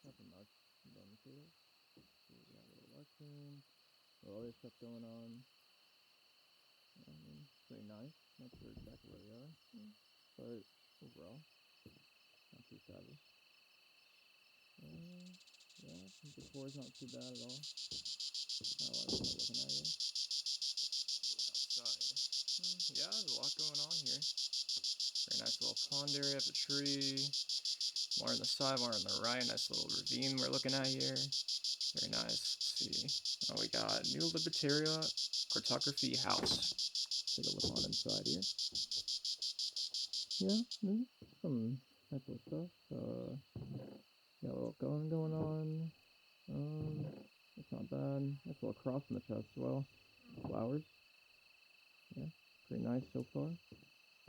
Nothing much. Done too. We got a little lesson. All other stuff going on. I mean, pretty nice. Not sure exactly where we are, but overall, not too shabby. Yeah, the floor's not too bad at all. Not a lot of people looking at you. Look outside. Yeah, there's a lot going on here. Very nice little pond area of the tree. More on the side, more on the right. Nice little ravine we're looking at here. Very nice. Let's see. Oh, we got New Libertaria Cartography House. Take a look on inside here. Yeah, some nice little stuff. Got a little going on. It's not bad. Nice little cross in the chest as well. Flowers. Yeah, pretty nice so far.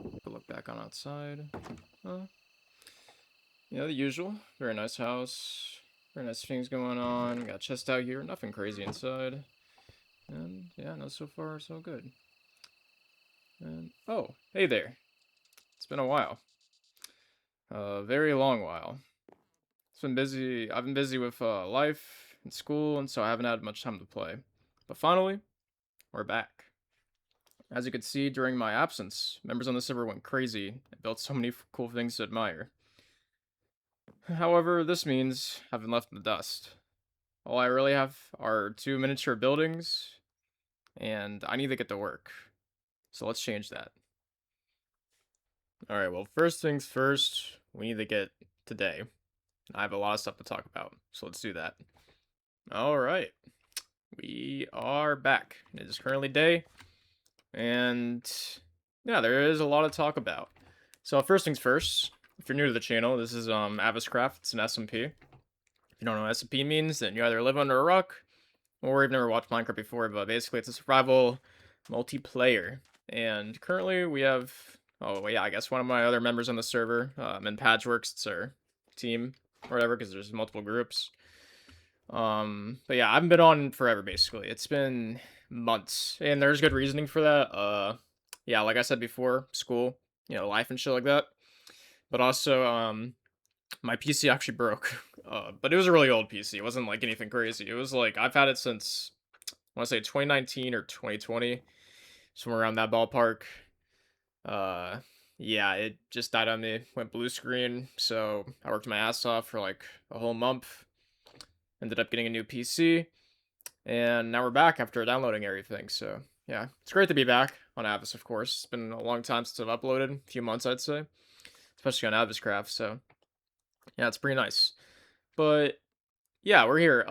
Take a look back on outside. Yeah, the usual. Very nice house. Very nice things going on. Got a chest out here. Nothing crazy inside. And yeah, no, so far so good. And oh, hey there. It's been a while. A very long while. It's been busy. I've been busy with life and school, and so I haven't had much time to play. But finally, we're back. As you could see during my absence, members on the server went crazy and built so many cool things to admire. However, this means I've been left in the dust. All I really have are 2 miniature buildings, and I need to get to work. So let's change that. Alright, well, first things first, we need to get today. I have a lot of stuff to talk about, so let's do that. Alright, we are back. It is currently day, and yeah, there is a lot to talk about. So first things first, if you're new to the channel, this is Aviscraft. It's an SMP. If you don't know what SMP means, then you either live under a rock, or you've never watched Minecraft before, but basically it's a survival multiplayer. And currently we have, oh yeah, I guess one of my other members on the server, in Patchworks, it's our team, or whatever, because there's multiple groups. But yeah, I haven't been on forever, basically. It's been months, and there's good reasoning for that. Yeah, like I said before, school, life and shit like that. But also, my PC actually broke. But it was a really old PC. It wasn't like anything crazy. It was like, I've had it since, I want to say 2019 or 2020, somewhere around that ballpark. Yeah, it just died on me, went blue screen, so I worked my ass off for like a whole month. Ended up getting a new PC, and now we're back after downloading everything, so yeah. It's great to be back on Avis, of course. It's been a long time since I've uploaded, a few months, I'd say. Especially on Aviscraft, so yeah, it's pretty nice. But yeah, we're here.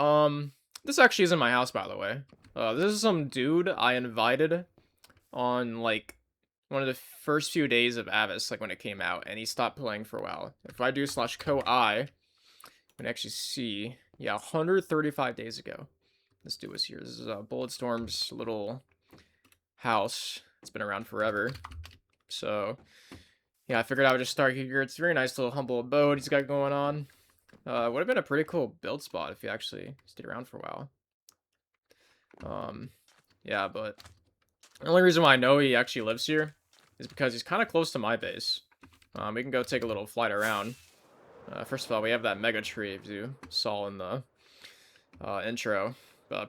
This actually isn't my house, by the way. This is some dude I invited on, like, one of the first few days of Avis, like, when it came out, and he stopped playing for a while. If I do /co-I, you can actually see, yeah, 135 days ago, this dude was here. This is Bulletstorm's little house. It's been around forever. So, yeah, I figured I would just start here. It's a very nice little humble abode he's got going on. Would have been a pretty cool build spot if he actually stayed around for a while. Yeah, but the only reason why I know he actually lives here is because he's kind of close to my base. We can go take a little flight around. First of all, we have that mega tree, if you saw in the intro.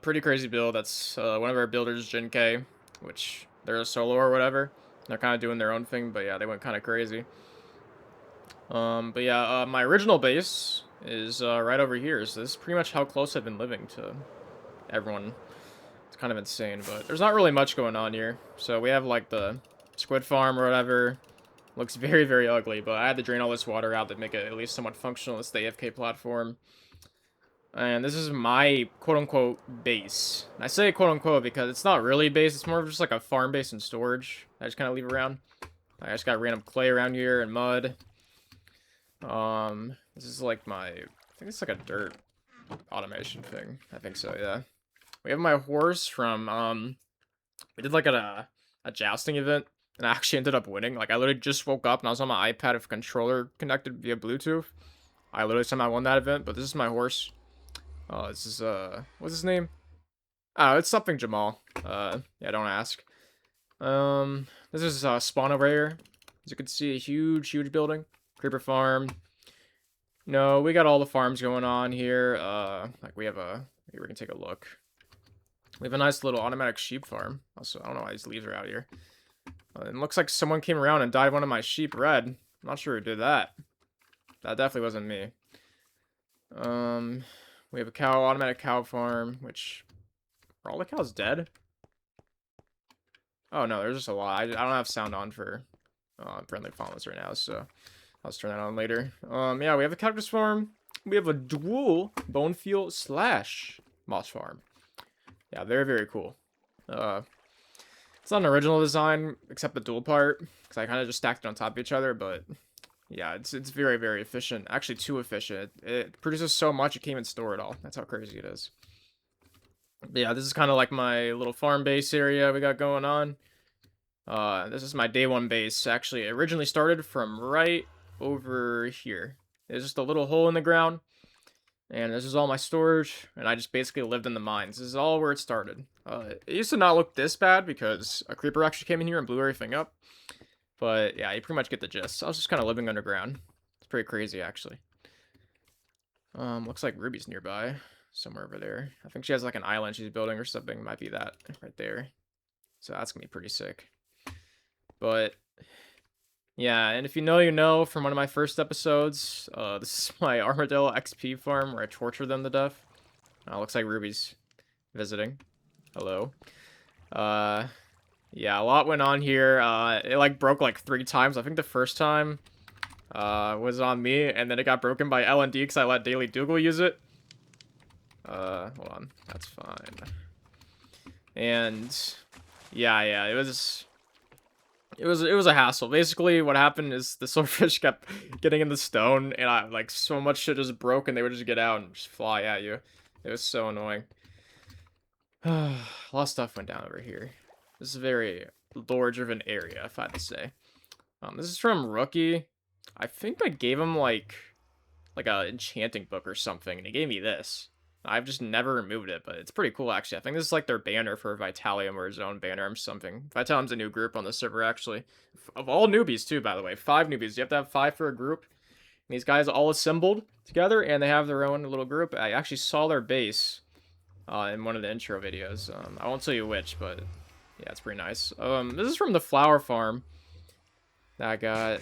Pretty crazy build. That's one of our builders, Jin K, which they're a solo or whatever. They're kind of doing their own thing, but yeah, they went kind of crazy. But yeah, my original base is right over here, so this is pretty much how close I've been living to everyone. It's kind of insane, but there's not really much going on here. So we have like the squid farm or whatever. Looks very, very ugly, but I had to drain all this water out to make it at least somewhat functional. It's the AFK platform. And this is my quote-unquote base. And I say quote-unquote because it's not really base. It's more of just like a farm base and storage. I just kind of leave around. I just got random clay around here and mud. This is like my, I think it's like a dirt automation thing. I think so, yeah. We have my horse from, we did like a jousting event, and I actually ended up winning. Like, I literally just woke up, and I was on my iPad with a controller connected via Bluetooth. I literally somehow won that event, but this is my horse. This is, what's his name? Oh, it's something Jamal. Yeah, don't ask. This is, spawn over here. As you can see, a huge, huge building. Creeper farm. No, we got all the farms going on here. Like we have a, here we can take a look. We have a nice little automatic sheep farm. Also, I don't know why these leaves are out here. It looks like someone came around and dyed one of my sheep red. I'm not sure who did that. That definitely wasn't me. We have a automatic cow farm, which, are all the cows dead? Oh no, there's just a lot. I don't have sound on for friendly faunas right now, so I'll just turn that on later. Yeah, we have a cactus farm. We have a dual bone field / moss farm. Yeah, very, very cool. It's not an original design, except the dual part, because I kind of just stacked it on top of each other, but yeah, it's very, very efficient. Actually, too efficient. It produces so much, it can't even store it all. That's how crazy it is. But yeah, this is kind of like my little farm base area we got going on. This is my day one base. Actually, it originally started from right over here. There's just a little hole in the ground. And this is all my storage, and I just basically lived in the mines. This is all where it started. It used to not look this bad because a creeper actually came in here and blew everything up. But yeah, you pretty much get the gist. I was just kind of living underground. It's pretty crazy, actually. Looks like Ruby's nearby, somewhere over there. I think she has like an island she's building or something. Might be that right there. So that's gonna be pretty sick. But yeah, and if you know, you know from one of my first episodes, this is my Armadillo XP farm where I torture them to death. Looks like Ruby's visiting. Hello. Yeah, a lot went on here. It like broke like 3 times. I think the first time was on me, and then it got broken by L&D because I let Daily Dougal use it. Hold on. That's fine. And yeah, it was a hassle. Basically, what happened is the swordfish kept getting in the stone, and I like so much shit just broke, and they would just get out and just fly at you. It was so annoying. A lot of stuff went down over here. This is a very lore-driven area, if I had to say. This is from Rookie. I think I gave him like a enchanting book or something, and he gave me this. I've just never removed it, but it's pretty cool, actually. I think this is like their banner for Vitalium, or his own banner or something. Vitalium's a new group on the server, actually. Of all newbies, too, by the way. 5 newbies. You have to have 5 for a group. And these guys all assembled together, and they have their own little group. I actually saw their base in one of the intro videos. I won't tell you which, but yeah, it's pretty nice. This is from the flower farm that I got.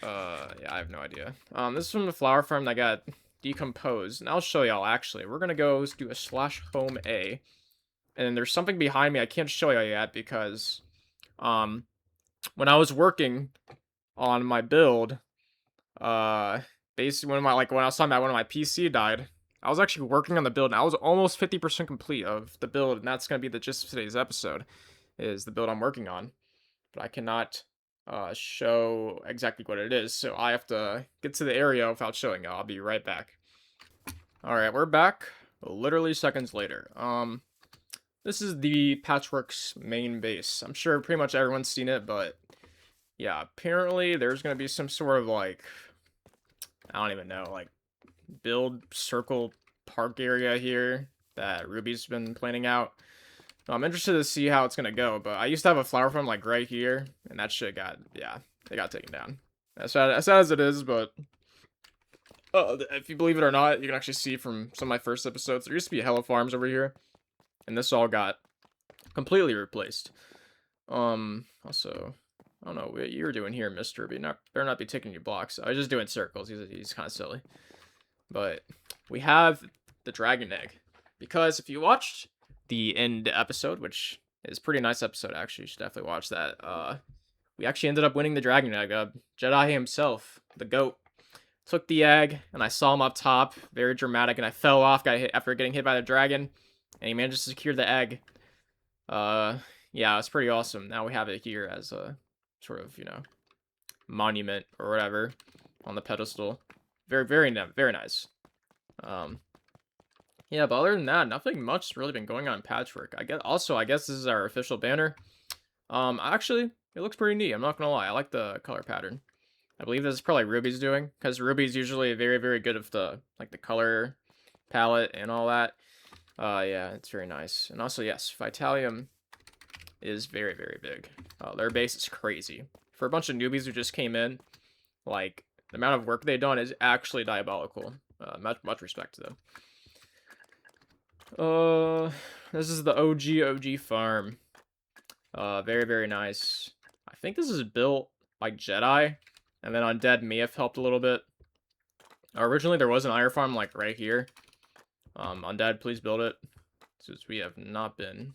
Yeah, I have no idea. This is from the flower farm that got decomposed, and I'll show y'all. Actually, we're gonna go do a /home A, and there's something behind me I can't show y'all yet because when I was working on my build, basically when I was talking about when my PC died, I was actually working on the build, and I was almost 50% complete of the build, and that's gonna be the gist of today's episode, is the build I'm working on, but I cannot show exactly what it is, so I have to get to the area without showing you. I'll be right back. Alright, we're back literally seconds later. This is the Patchworks main base. I'm sure pretty much everyone's seen it, but yeah, apparently there's gonna be some sort of like, I don't even know, like build circle park area here that Ruby's been planning out. I'm interested to see how it's gonna go, but I used to have a flower farm like right here, and that shit got, yeah, it got taken down. As sad as it is, but if you believe it or not, you can actually see from some of my first episodes, there used to be hella farms over here, and this all got completely replaced. Also, I don't know what you're doing here, Mister. Better not be taking your blocks. I was just doing circles. He's kind of silly, but we have the dragon egg, because if you watched the end episode, which is a pretty nice episode, actually, you should definitely watch that. We actually ended up winning the dragon egg. Jedi himself, the goat, took the egg, and I saw him up top, very dramatic, and I fell off, got hit after getting hit by the dragon, and he managed to secure the egg. Yeah, it's pretty awesome. Now we have it here as a sort of, monument or whatever on the pedestal. Very, very, very nice. Yeah, but other than that, nothing much has really been going on in Patchwork. I guess this is our official banner. Actually, it looks pretty neat. I'm not gonna lie. I like the color pattern. I believe this is probably Ruby's doing, because Ruby's usually very, very good with the color palette and all that. Yeah, it's very nice. And also, yes, Vitalium is very, very big. Their base is crazy. For a bunch of newbies who just came in, like, The amount of work they've done is actually diabolical. Much respect to them. This is the OG farm. Very, very nice. I think this is built by Jedi, and then Undead may have helped a little bit. Originally, there was an iron farm, like, right here. Undead, please build it. Since we have not been...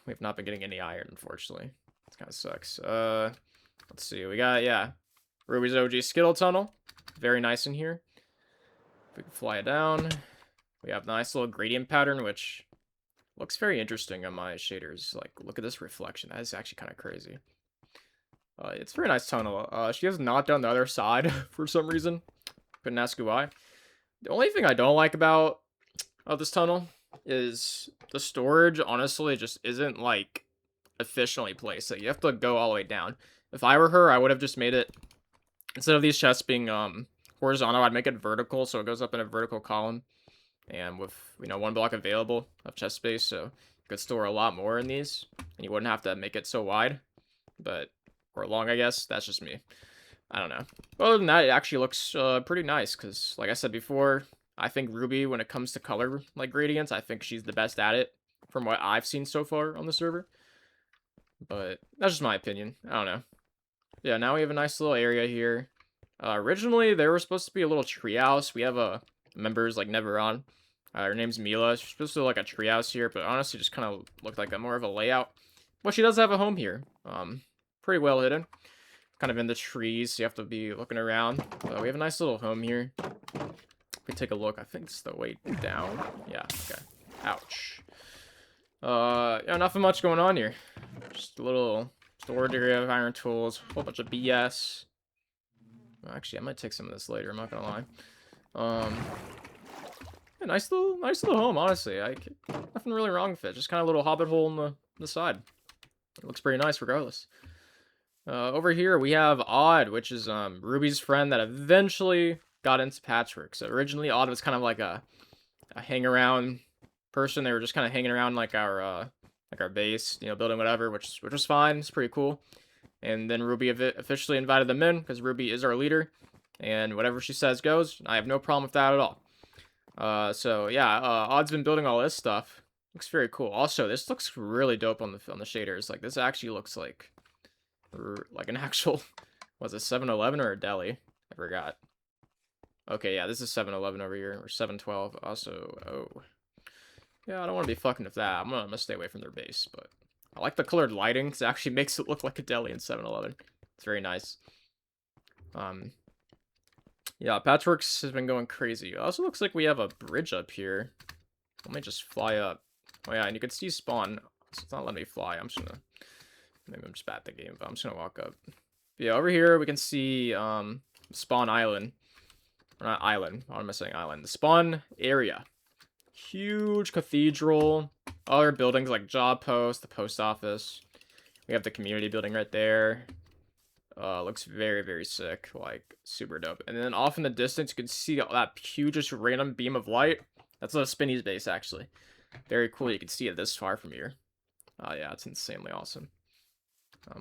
We have not been getting any iron, unfortunately. This kind of sucks. Let's see. We got, yeah. Ruby's OG Skittle Tunnel. Very nice in here. We can fly it down. We have a nice little gradient pattern, which looks very interesting on my shaders. Like, look at this reflection. That is actually kind of crazy. It's a very nice tunnel. She has not done the other side for some reason. Couldn't ask you why. The only thing I don't like about this tunnel is the storage, honestly, just isn't, like, efficiently placed. So you have to go all the way down. If I were her, I would have just made it, instead of these chests being horizontal, I'd make it vertical, so it goes up in a vertical column. And with, you know, 1 block available of chest space, so you could store a lot more in these, and you wouldn't have to make it so wide, but, or long, I guess. That's just me. I don't know. Other than that, it actually looks pretty nice, because, like I said before, I think Ruby, when it comes to color, like, gradients, I think she's the best at it, from what I've seen so far on the server. But, that's just my opinion. I don't know. Yeah, now we have a nice little area here. Originally, there was supposed to be a little treehouse. We have a members, like, never on. Her name's Mila. She's supposed to look like a treehouse here, but honestly just kind of looked like a more of a layout. Well, she does have a home here. Pretty well hidden. Kind of in the trees, so you have to be looking around. We have a nice little home here. If we take a look, I think it's the way down. Yeah, okay. Ouch. Yeah, nothing much going on here. Just a little storage area of iron tools, a whole bunch of BS. Well, actually, I might take some of this later, I'm not gonna lie. Yeah, nice little home, honestly. Nothing really wrong with it. Just kind of a little hobbit hole in the side. It looks pretty nice regardless. Over here we have Odd, which is Ruby's friend that eventually got into Patchworks. So originally Odd was kind of like a hang around person. They were just kind of hanging around like our base, you know, building whatever, which was fine. It's pretty cool. And then Ruby officially invited them in because Ruby is our leader, and whatever she says goes. I have no problem with that at all. So yeah, Odd's been building all this stuff. Looks very cool. Also, this looks really dope on the shaders. Like, this actually looks like an actual, was it 7-Eleven or a deli? I forgot. Okay, yeah, this is 7-Eleven over here, or 7-12. Also, oh, yeah, I don't want to be fucking with that. I'm gonna stay away from their base, but I like the colored lighting, because it actually makes it look like a deli in 7-Eleven. It's very nice. Yeah, Patchworks has been going crazy. It also looks like we have a bridge up here. Let me just fly up. Oh yeah, and you can see spawn. It's not letting me fly. I'm just gonna... Maybe I'm just bad at the game, but I'm just gonna walk up. Yeah, over here we can see Spawn Island. Or not island. What am I saying? Island. The spawn area. Huge cathedral. Other buildings like job post, the post office. We have the community building right there. Looks very, very sick. Like, super dope. And then off in the distance, you can see that huge, just random beam of light. That's a Spinny's base, actually. Very cool. You can see it this far from here. Yeah, it's insanely awesome.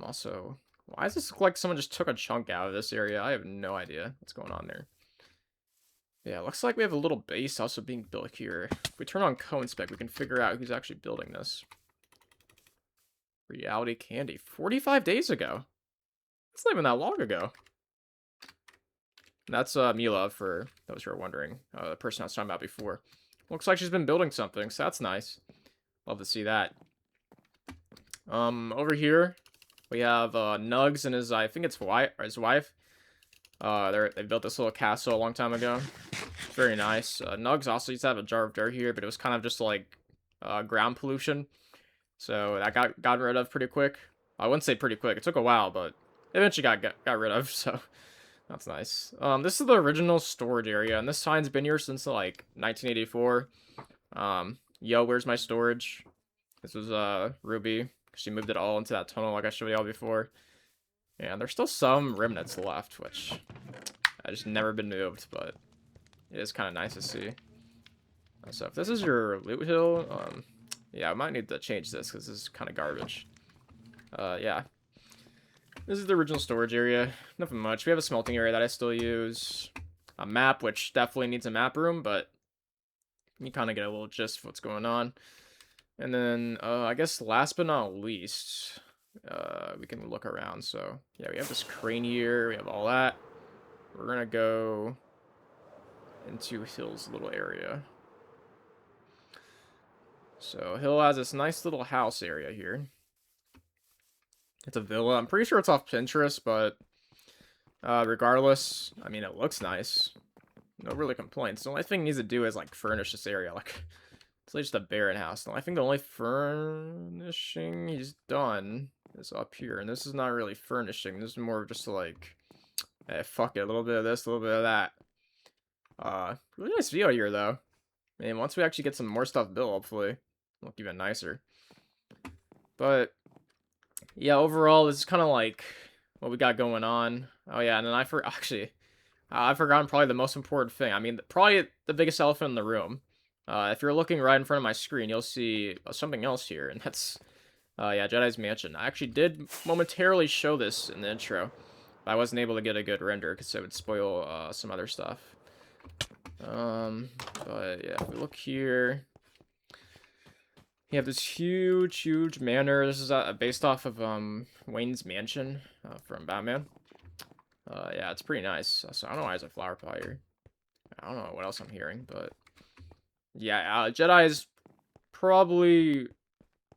Also, why does this look like someone just took a chunk out of this area? I have no idea what's going on there. Yeah, looks like we have a little base also being built here. If we turn on co-inspect, we can figure out who's actually building this. Reality Candy. 45 days ago. It's not even that long ago. That's Mila, for those who are wondering. The person I was talking about before. Looks like she's been building something, so that's nice. Love to see that. Over here, we have Nugs and his, I think it's his wife. They built this little castle a long time ago. It's very nice. Nugs also used to have a jar of dirt here, but it was kind of just like ground pollution. So that got gotten rid of pretty quick. I wouldn't say pretty quick. It took a while, but eventually got rid of, so that's nice. This is the original storage area, and this sign's been here since like 1984. Yo, where's my storage? This was Ruby. She moved it all into that tunnel like I showed y'all before. And there's still some remnants left, which I just never been moved, but it is kind of nice to see. So if this is your loot hill, yeah, I might need to change this because this is kind of garbage. Yeah. This is the original storage area. Nothing much. We have a smelting area that I still use. A map, which definitely needs a map room, but you kind of get a little gist of what's going on. And then, I guess last but not least, we can look around. So, yeah, we have this crane here. We have all that. We're going to go into Hill's little area. So, Hill has this nice little house area here. It's a villa. I'm pretty sure it's off Pinterest, but regardless, I mean, it looks nice. No really complaints. The only thing he needs to do is, like, furnish this area. Like, it's like just a barren house. I think the only furnishing he's done is up here. And this is not really furnishing. This is more of just like, hey, fuck it. A little bit of this, a little bit of that. Really nice view here, though. I mean, once we actually get some more stuff built, hopefully, look even nicer. But, yeah, overall, this is kind of like what we got going on. Oh, yeah, and then I've forgotten probably the most important thing. I mean, probably the biggest elephant in the room. If you're looking right in front of my screen, you'll see something else here, and that's, yeah, Jedi's Mansion. I actually did momentarily show this in the intro, but I wasn't able to get a good render because it would spoil some other stuff. But yeah, if we look here, you have this huge, huge manor. This is based off of Wayne's Mansion from Batman. Yeah, it's pretty nice. So I don't know why there's a flower pot here. I don't know what else I'm hearing, but yeah, Jedi is probably,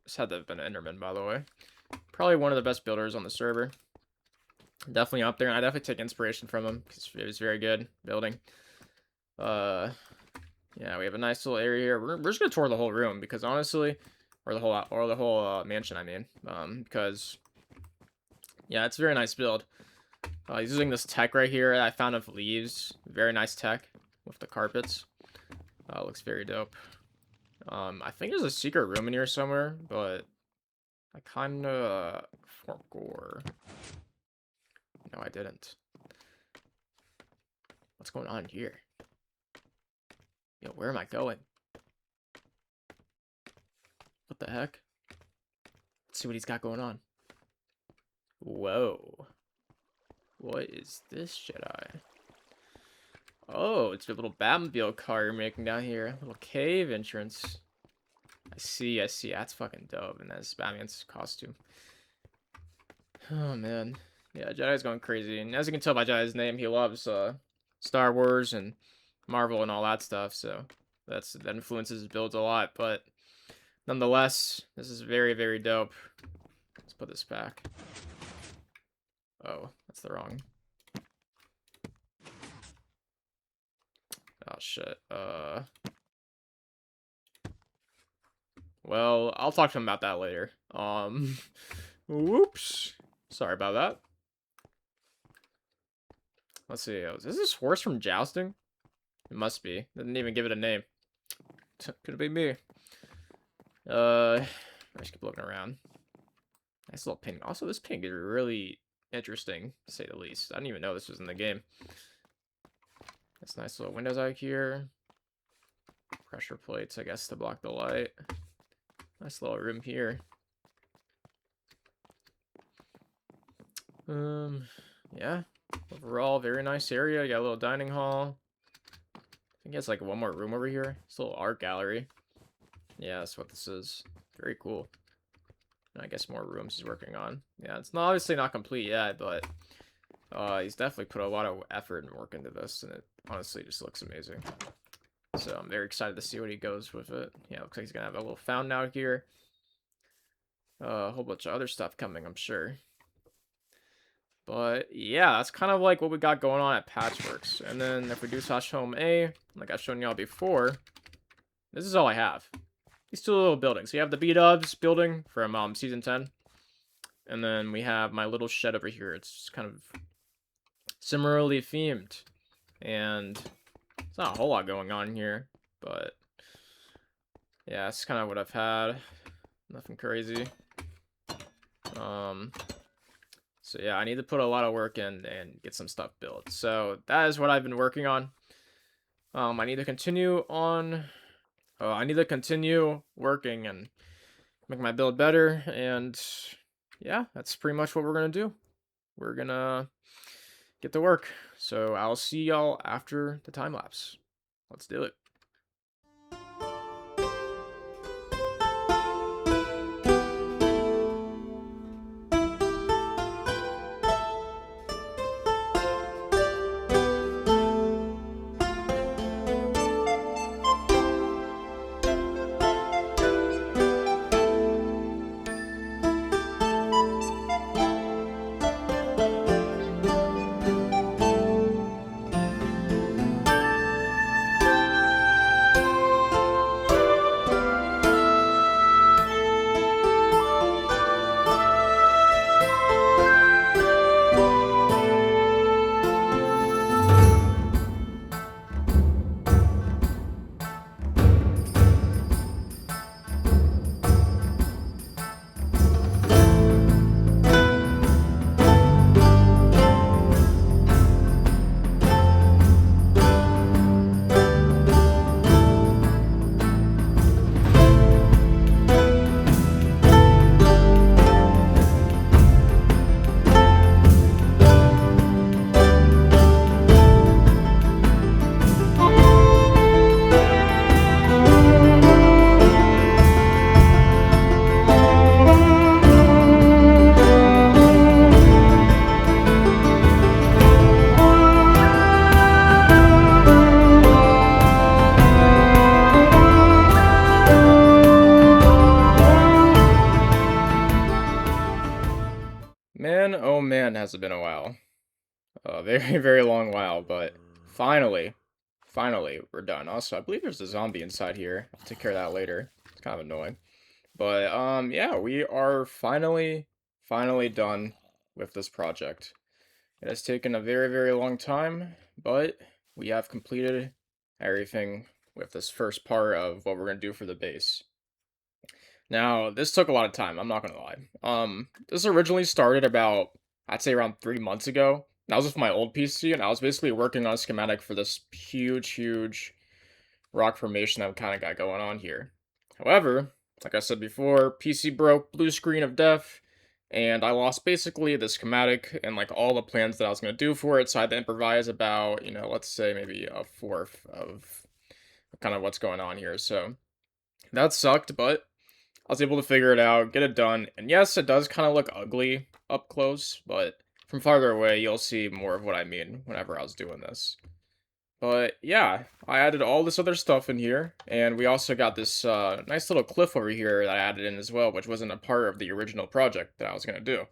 this had to have been Enderman, by the way. Probably one of the best builders on the server. Definitely up there, and I definitely take inspiration from him because it was very good building. Yeah, we have a nice little area here. We're just gonna tour the whole room because honestly, or the whole mansion, I mean, because yeah, it's a very nice build. He's using this tech right here that I found of leaves. Very nice tech with the carpets. Looks very dope. I think there's a secret room in here somewhere, but I kind of forgot. No, I didn't. What's going on here? Yo, where am I going? What the heck? Let's see what he's got going on. Whoa. What is this, Jedi? Oh, it's a little Batmobile car you're making down here. A little cave entrance. I see. That's fucking dope. And that's Batman's costume. Oh, man. Yeah, Jedi's going crazy. And as you can tell by Jedi's name, he loves Star Wars and Marvel and all that stuff. So that influences his builds a lot. But nonetheless, this is very, very dope. Let's put this back. Oh, that's the wrong. Oh, shit. Well, I'll talk to him about that later. Whoops. Sorry about that. Let's see. Is this horse from Jousting? It must be. Didn't even give it a name. Could it be me? I just keep looking around. Nice little ping. Also, this ping is really interesting, to say the least. I didn't even know this was in the game. That's nice little windows out here. Pressure plates, I guess, to block the light. Nice little room here. Yeah. Overall, very nice area. You got a little dining hall. I think it's like one more room over here. It's a little art gallery. Yeah, that's what this is. Very cool. And I guess more rooms he's working on. Yeah, it's not obviously not complete yet, but he's definitely put a lot of effort and work into this, and it honestly just looks amazing. So I'm very excited to see what he goes with it. Yeah, looks like he's gonna have a little fountain out here. A whole bunch of other stuff coming, I'm sure. But yeah, that's kind of like what we got going on at Patchworks. And then if we do slash home A, like I've shown y'all before, this is all I have. These two little buildings. So you have the B-Dubs building from season 10. And then we have my little shed over here. It's kind of similarly themed. And it's not a whole lot going on here. But yeah, that's kind of what I've had. Nothing crazy. So yeah, I need to put a lot of work in and get some stuff built. So that is what I've been working on. I need to continue on. I need to continue working and make my build better. And yeah, that's pretty much what we're gonna do. we're gonna get to work. So I'll see y'all after the time lapse. Let's do it. Man, oh man, has it been a while. A very, very long while, but finally, we're done. Also, I believe there's a zombie inside here. I'll take care of that later. It's kind of annoying. But, yeah, we are finally done with this project. It has taken a very, very long time, but we have completed everything with this first part of what we're going to do for the base. Now, this took a lot of time, I'm not gonna lie. This originally started about, I'd say around 3 months ago. That was with my old PC, and I was basically working on a schematic for this huge rock formation that we kinda got going on here. However, like I said before, PC broke, blue screen of death, and I lost basically the schematic and, like, all the plans that I was gonna do for it, so I had to improvise about, let's say maybe a fourth of kind of what's going on here, so that sucked, but I was able to figure it out, get it done, and yes, it does kind of look ugly up close, but from farther away, you'll see more of what I mean whenever I was doing this. But yeah, I added all this other stuff in here, and we also got this nice little cliff over here that I added in as well, which wasn't a part of the original project that I was going to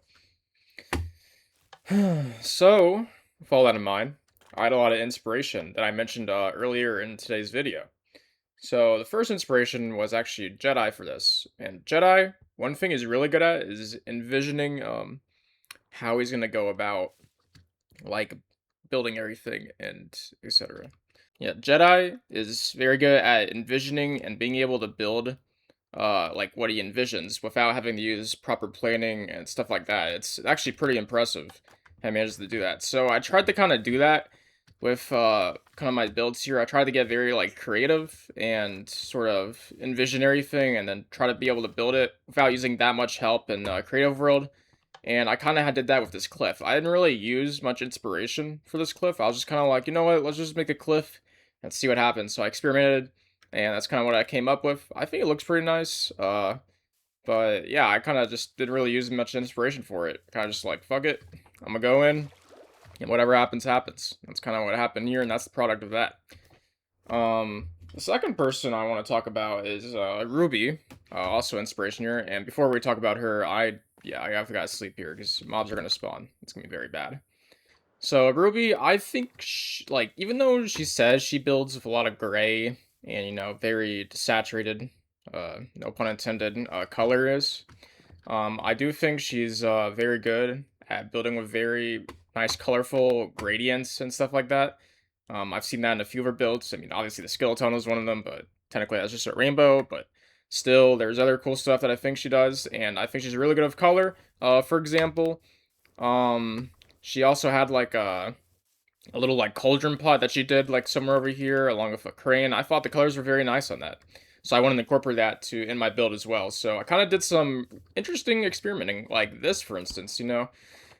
do. So, with all that in mind, I had a lot of inspiration that I mentioned earlier in today's video. So the first inspiration was actually Jedi for this. And Jedi, one thing he's really good at is envisioning how he's gonna go about like building everything and etc. Yeah, Jedi is very good at envisioning and being able to build like what he envisions without having to use proper planning and stuff like that. It's actually pretty impressive how he manages to do that. So I tried to kind of do that with kind of my builds here. I tried to get very like creative and sort of envision everything and then try to be able to build it without using that much help in creative world. And I kind of did that with this cliff. I didn't really use much inspiration for this cliff. I was just kind of like, you know what, let's just make a cliff and see what happens. So I experimented, and that's kind of what I came up with. I think it looks pretty nice. But yeah, I kind of just didn't really use much inspiration for it. Kind of just like, fuck it, I'm gonna go in, and whatever happens, happens. That's kind of what happened here, and that's the product of that. The second person I want to talk about is Ruby, also inspiration here. And before we talk about her, yeah, I have to sleep here because mobs are gonna spawn. It's gonna be very bad. So Ruby, I think, like, even though she says she builds with a lot of gray and very saturated, no pun intended, color is, I do think she's very good at building with very nice, colorful gradients and stuff like that. I've seen that in a few of her builds. I mean, obviously the skeleton is one of them, but technically that's just a rainbow. But still, there's other cool stuff that I think she does, and I think she's really good with color. For example, she also had like a little like cauldron pot that she did like somewhere over here, along with a crane. I thought the colors were very nice on that, so I wanted to incorporate that in my build as well. So I kind of did some interesting experimenting, like this, for instance.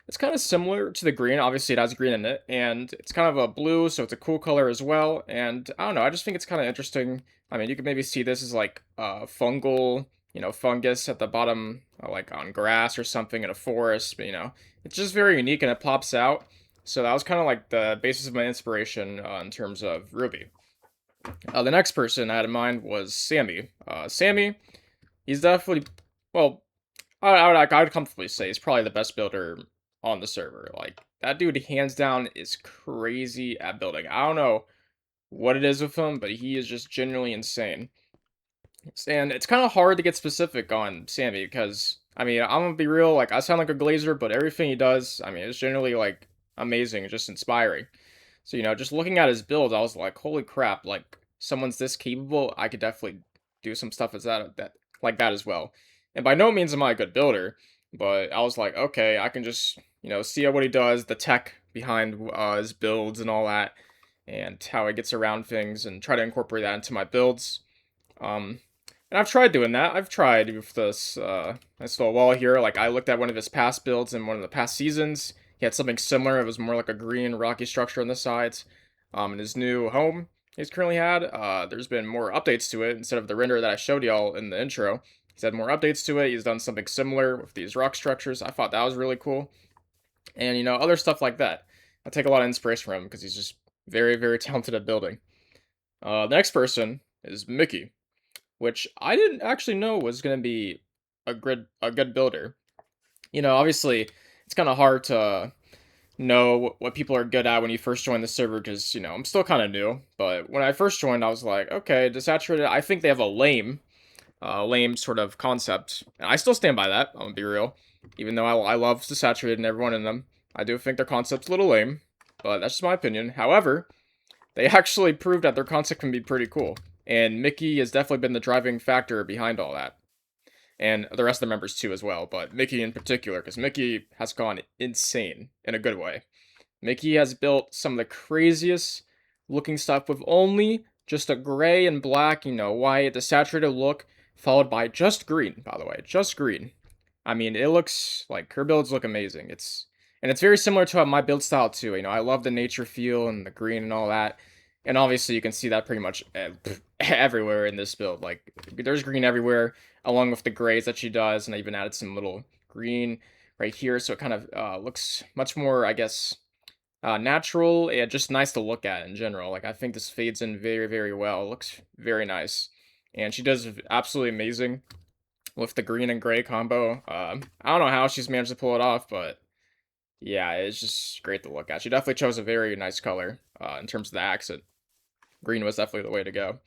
It's kind of similar to the green. Obviously, it has green in it, and it's kind of a blue, so it's a cool color as well. And I don't know, I just think it's kind of interesting. I mean, you could maybe see this as like fungal, fungus at the bottom, like on grass or something in a forest. But it's just very unique and it pops out. So that was kind of like the basis of my inspiration in terms of Ruby. The next person I had in mind was Sammy. Sammy, he's definitely, well, I would comfortably say he's probably the best builder on the server. Like that dude, hands down, is crazy at building. I don't know what it is with him, but he is just genuinely insane. And it's kind of hard to get specific on Sammy because I mean I'm gonna be real. Like I sound like a glazer, but everything he does, I mean, it's generally like amazing, and just inspiring. So just looking at his build, I was like, holy crap! Like someone's this capable, I could definitely do some stuff as that like that as well. And by no means am I a good builder, but I was like, okay, I can just see what he does, the tech behind his builds and all that, and how he gets around things, and try to incorporate that into my builds. Um, and I've tried doing that. I've tried with this nice little wall here. Like I looked at one of his past builds in one of the past seasons. He had something similar. It was more like a green rocky structure on the sides. In his new home he's currently had, there's been more updates to it instead of the render that I showed y'all in the intro. He's had more updates to it. He's done something similar with these rock structures. I thought that was really cool. And other stuff like that. I take a lot of inspiration from him because he's just very, very talented at building. The next person is Mickey, which I didn't actually know was going to be a good builder. Obviously, it's kind of hard to know what people are good at when you first join the server because, I'm still kind of new. But when I first joined, I was like, okay, desaturated, I think they have a lame sort of concept. And I still stand by that, I'm gonna be real. Even though I love desaturated and everyone in them, I do think their concept's a little lame. But that's just my opinion. However, they actually proved that their concept can be pretty cool. And Mickey has definitely been the driving factor behind all that. And the rest of the members too as well, but Mickey in particular, because Mickey has gone insane in a good way. Mickey has built some of the craziest looking stuff with only just a gray and black, white, the saturated look, followed by just green, by the way, just green. I mean, it looks like her builds look amazing. It's very similar to my build style too. I love the nature feel and the green and all that. And obviously you can see that pretty much everywhere in this build. Like there's green everywhere along with the grays that she does, and I even added some little green right here so it kind of looks much more, I guess, natural and just nice to look at in general. Like I think this fades in very, very well. It looks very nice. And she does absolutely amazing with the green and gray combo. I don't know how she's managed to pull it off, but yeah, it's just great to look at. She definitely chose a very nice color in terms of the accent. Green was definitely the way to go.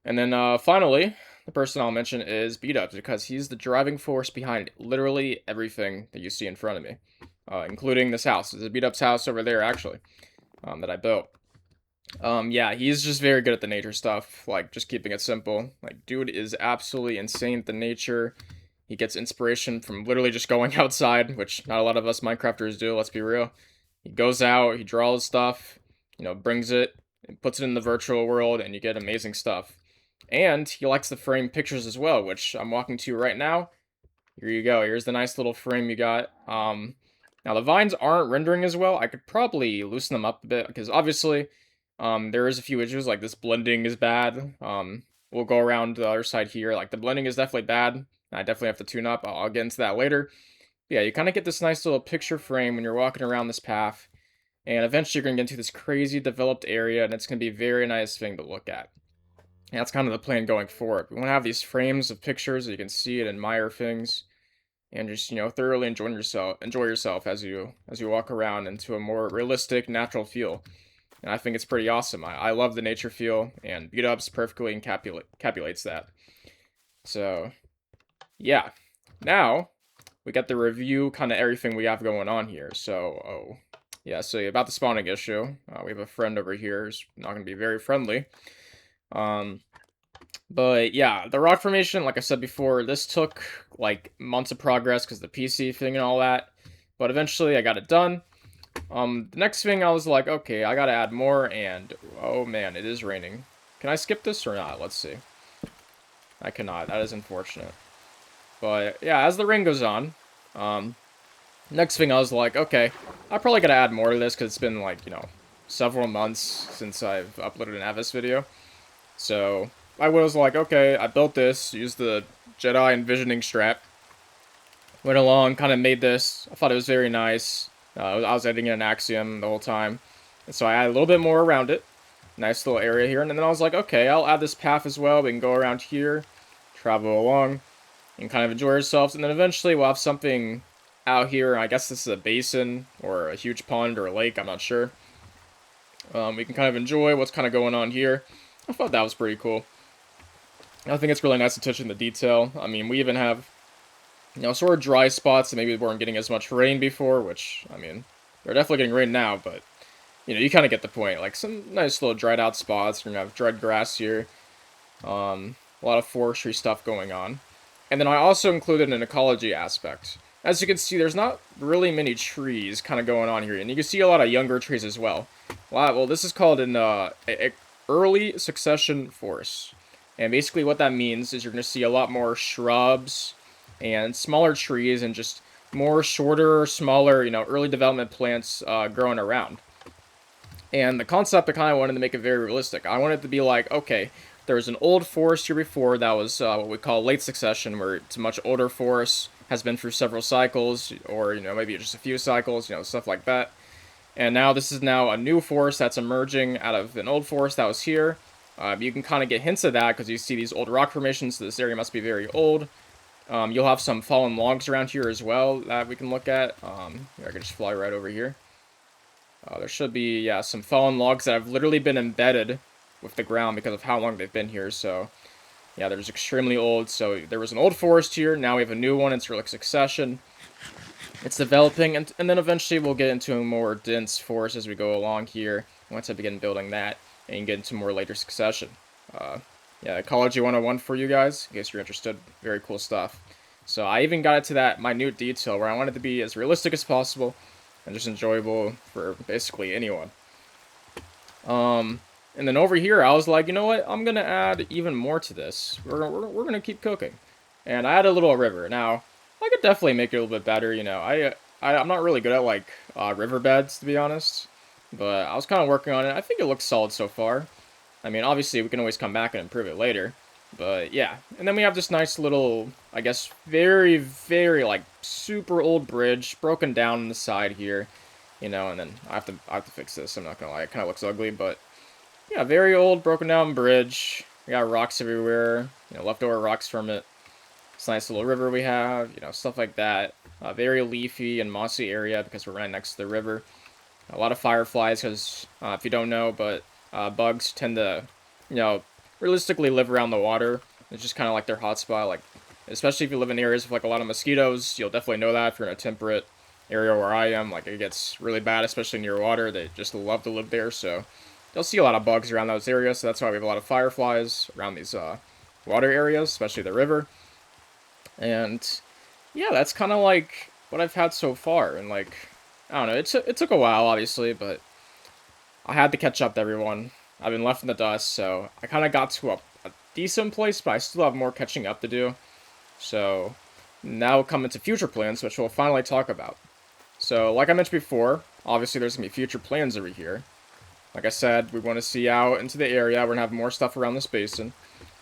And then finally, the person I'll mention is Beat-Ups, because he's the driving force behind literally everything that you see in front of me, including this house. There's a Beat-Ups house over there, actually, that I built. Yeah, he's just very good at the nature stuff, like, just keeping it simple. Like, dude is absolutely insane at the nature. He gets inspiration from literally just going outside, which not a lot of us Minecrafters do, let's be real. He goes out, he draws stuff, brings it, and puts it in the virtual world, and you get amazing stuff. And he likes to frame pictures as well, which I'm walking to right now. Here you go. Here's the nice little frame you got. Now the vines aren't rendering as well. I could probably loosen them up a bit because obviously, there is a few issues. Like this blending is bad. We'll go around the other side here. Like the blending is definitely bad. I definitely have to tune up. I'll get into that later. But yeah, you kind of get this nice little picture frame when you're walking around this path, and eventually you're gonna get into this crazy developed area, and it's gonna be a very nice thing to look at. And that's kind of the plan going forward. We want to have these frames of pictures so you can see and admire things, and just thoroughly enjoy yourself as you walk around into a more realistic, natural feel. And I think it's pretty awesome. I love the nature feel, and Beat-Ups perfectly encapsulates that. So yeah, now we got the review, kind of everything we have going on here. So yeah, so about the spawning issue, we have a friend over here who's not going to be very friendly. But yeah, the rock formation, like I said before, this took like months of progress because the PC thing and all that. But eventually I got it done. The next thing I was like, okay, I gotta add more, and oh man, it is raining. Can I skip this or not? Let's see. I cannot. That is unfortunate. But yeah, as the rain goes on, Next thing I was like, okay, I probably gotta add more to this because it's been like, several months since I've uploaded an Avis video. So I was like, okay, I built this, used the Jedi envisioning strap, went along, kind of made this. I thought it was very nice. I was editing an Axiom the whole time, and so I added a little bit more around it. Nice little area here, and then I was like, okay, I'll add this path as well. We can go around here, travel along, and kind of enjoy ourselves, and then eventually we'll have something out here. I guess this is a basin or a huge pond or a lake. I'm not sure. We can kind of enjoy what's kind of going on here. I thought that was pretty cool. I think it's really nice attention to detail. I mean, we even have, sort of dry spots that maybe we weren't getting as much rain before, which, I mean, we're definitely getting rain now, but, you kind of get the point. Like, some nice little dried out spots. We're going to have dried grass here. A lot of forestry stuff going on. And then I also included an ecology aspect. As you can see, there's not really many trees kind of going on here, and you can see a lot of younger trees as well. Wow, well, this is called an early succession forest. And basically what that means is you're going to see a lot more shrubs and smaller trees and just more shorter, smaller, early development plants growing around. And the concept, I kind of wanted to make it very realistic. I wanted it to be like, okay, there was an old forest here before that was what we call late succession, where it's a much older forest, has been through several cycles, or, maybe just a few cycles, stuff like that. And now this is now a new forest that's emerging out of an old forest that was here. You can kind of get hints of that because you see these old rock formations, so this area must be very old. You'll have some fallen logs around here as well that we can look at. Here, I can just fly right over here. There should be, yeah, some fallen logs that have literally been embedded with the ground because of how long they've been here, so... Yeah, there's extremely old, so there was an old forest here, now we have a new one, it's like succession. It's developing, and then eventually we'll get into a more dense forest as we go along here, once I begin building that, and get into more later succession. Yeah, Ecology 101 for you guys, in case you're interested. Very cool stuff. So I even got it to that minute detail where I want it to be as realistic as possible, and just enjoyable for basically anyone. And then over here, I was like, you know what? I'm going to add even more to this. We're going to keep cooking. And I added a little river. Now, I could definitely make it a little bit better, I'm not really good at, like, riverbeds, to be honest. But I was kind of working on it. I think it looks solid so far. I mean, obviously, we can always come back and improve it later. But, yeah. And then we have this nice little, I guess, very, very, like, super old bridge broken down on the side here. And then I have to fix this. I'm not going to lie. It kind of looks ugly, but... Yeah, very old, broken down bridge. We got rocks everywhere, leftover rocks from it. It's a nice little river we have, stuff like that. Very leafy and mossy area because we're right next to the river. A lot of fireflies because, if you don't know, but bugs tend to, realistically live around the water. It's just kind of like their hotspot. Like, especially if you live in areas with like a lot of mosquitoes, you'll definitely know that if you're in a temperate area where I am. Like, it gets really bad, especially near water. They just love to live there, so... You'll see a lot of bugs around those areas, so that's why we have a lot of fireflies around these water areas, especially the river. And yeah, that's kind of like what I've had so far. And like, I don't know, it took a while, obviously, but I had to catch up to everyone. I've been left in the dust, so I kind of got to a decent place, but I still have more catching up to do. So now we'll come into future plans, which we'll finally talk about. So like I mentioned before, obviously there's going to be future plans over here. Like I said, we want to see out into the area. We're going to have more stuff around this basin.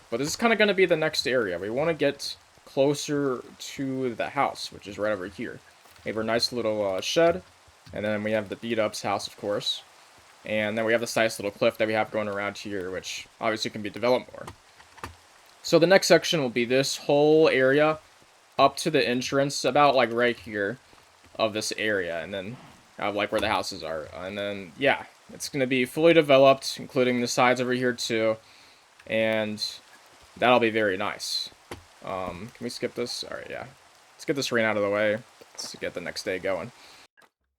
But this is kind of going to be the next area. We want to get closer to the house, which is right over here. We have our nice little shed. And then we have the beat-up's house, of course. And then we have this nice little cliff that we have going around here, which obviously can be developed more. So the next section will be this whole area up to the entrance, about like right here of this area. And then like where the houses are. And then, yeah. It's going to be fully developed, including the sides over here too, and that'll be very nice. Can we skip this? Alright, yeah. Let's get this rain out of the way. Let's get the next day going.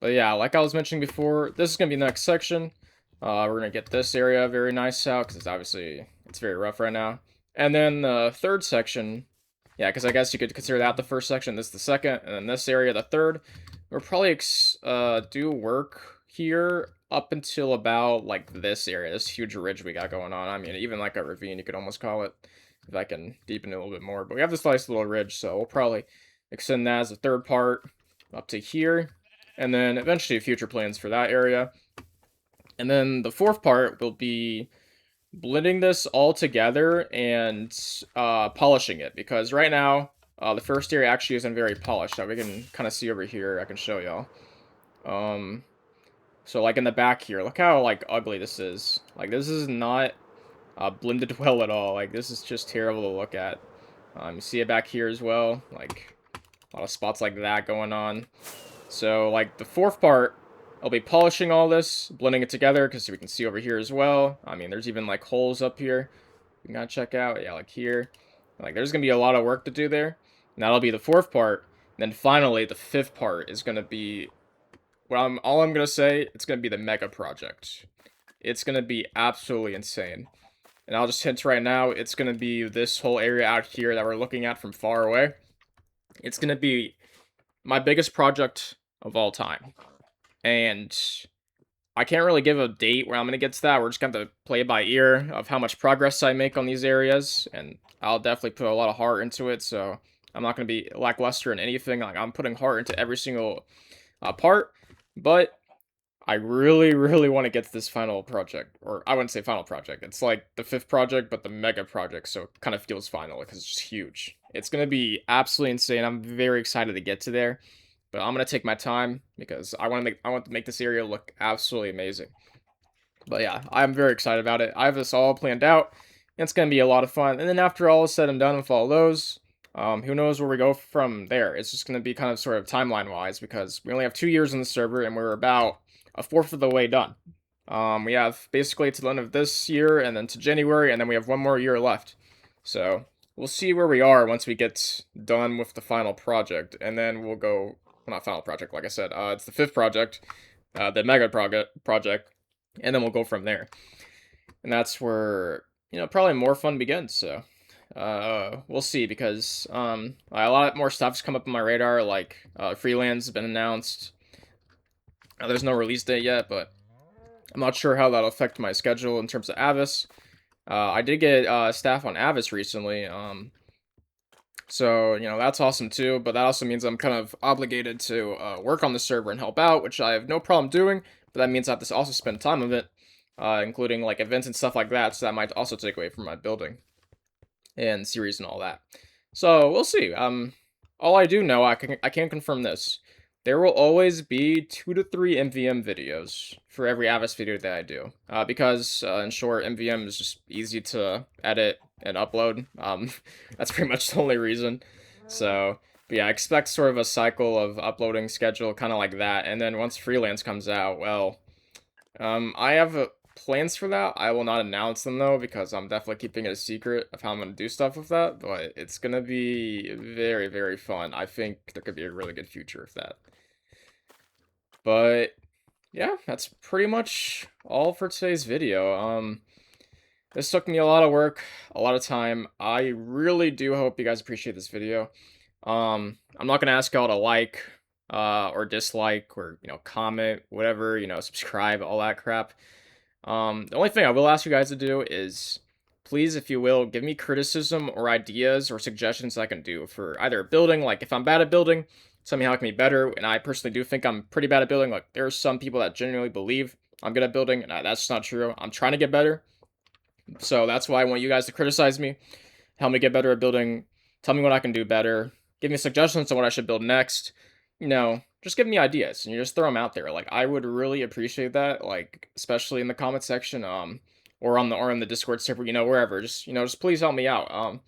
But yeah, like I was mentioning before, this is going to be the next section. We're going to get this area very nice out, because it's very rough right now. And then the third section, yeah, because I guess you could consider that the first section, this the second, and then this area the third. We'll probably do work here up until about, like, this area, this huge ridge we got going on. I mean, even like a ravine, you could almost call it, if I can deepen it a little bit more. But we have this nice little ridge, so we'll probably extend that as a third part. up to here, and then eventually future plans for that area. And then the fourth part will be blending this all together and polishing it, because right now the first area actually isn't very polished. That we can kind of see over here. I can show y'all. So like in the back here, look how like ugly this is. Like this is not blended well at all. Like this is just terrible to look at. You see it back here as well. Like a lot of spots like that going on. So like the fourth part, I'll be polishing all this, blending it together, because we can see over here as well. I mean, there's even like holes up here you can gotta check out. Yeah, like here. Like there's gonna be a lot of work to do there. And that'll be the fourth part. And then finally, the fifth part is gonna be, well, all I'm gonna say, it's gonna be the mega project. It's gonna be absolutely insane. And I'll just hint right now, it's gonna be this whole area out here that we're looking at from far away. It's gonna be my biggest project of all time. And I can't really give a date where I'm going to get to that. We're just going to play it by ear of how much progress I make on these areas. And I'll definitely put a lot of heart into it. So I'm not going to be lackluster in anything. Like I'm putting heart into every single part. But I really, really want to get to this final project. Or I wouldn't say final project. It's like the fifth project, but the mega project. So it kind of feels final because it's just huge. It's going to be absolutely insane. I'm very excited to get to there. But I'm gonna take my time because I want to make this area look absolutely amazing. But yeah, I'm very excited about it. I have this all planned out. And it's gonna be a lot of fun. And then after all is said and done with all those, who knows where we go from there? It's just gonna be kind of sort of timeline wise, because we only have 2 years on the server and we're about a fourth of the way done. We have basically to the end of this year and then to January, and then we have 1 more year left. So we'll see where we are once we get done with the final project, and then we'll go. Well, not final project, like I said. It's the fifth project, the mega project, and then we'll go from there. And that's where, probably more fun begins. So, we'll see, because a lot more stuff's come up on my radar. Like freelance has been announced. There's no release date yet, but I'm not sure how that'll affect my schedule in terms of Avis. I did get staff on Avis recently. So, that's awesome too, but that also means I'm kind of obligated to work on the server and help out, which I have no problem doing, but that means I have to also spend time of it, including like events and stuff like that, so that might also take away from my building and series and all that. So, we'll see. All I do know, I can confirm this. There will always be 2 to 3 MVM videos for every Avis video that I do, because, in short, MVM is just easy to edit and upload. That's pretty much the only reason. So, but yeah, I expect sort of a cycle of uploading schedule, kind of like that, and then once freelance comes out, well, I have plans for that. I will not announce them, though, because I'm definitely keeping it a secret of how I'm going to do stuff with that, but it's going to be very, very fun. I think there could be a really good future with that. But yeah, that's pretty much all for today's video. This took me a lot of work, a lot of time. I really do hope you guys appreciate this video. I'm not gonna ask y'all to like, or dislike, or comment, whatever, subscribe, all that crap. The only thing I will ask you guys to do is, please, if you will, give me criticism or ideas or suggestions I can do for either building. Like if I'm bad at building, tell me how I can be better. And I personally do think I'm pretty bad at building. Like there are some people that genuinely believe I'm good at building, and that's not true. I'm trying to get better. So that's why I want you guys to criticize me, help me get better at building, tell me what I can do better, give me suggestions on what I should build next. Just give me ideas and you just throw them out there. Like I would really appreciate that, like especially in the comment section, or on the Discord server, wherever. Just please help me out.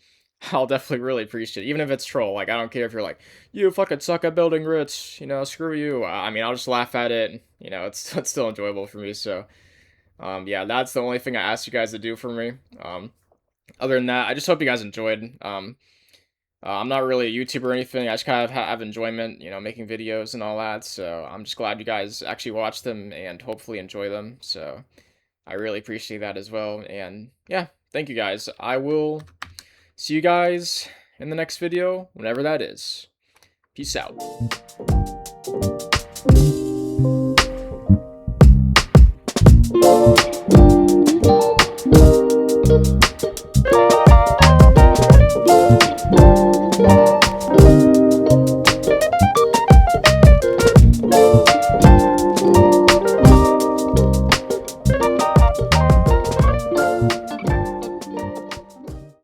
I'll definitely really appreciate it, even if it's troll. Like I don't care if you're like, you fucking suck at building, Rich. Screw you. I mean, I'll just laugh at it. It's still enjoyable for me. So. Yeah, that's the only thing I asked you guys to do for me. Other than that, I just hope you guys enjoyed. I'm not really a YouTuber or anything. I just kind of have enjoyment, making videos and all that. So I'm just glad you guys actually watch them and hopefully enjoy them. So I really appreciate that as well. And yeah, thank you guys. I will see you guys in the next video, whenever that is. Peace out.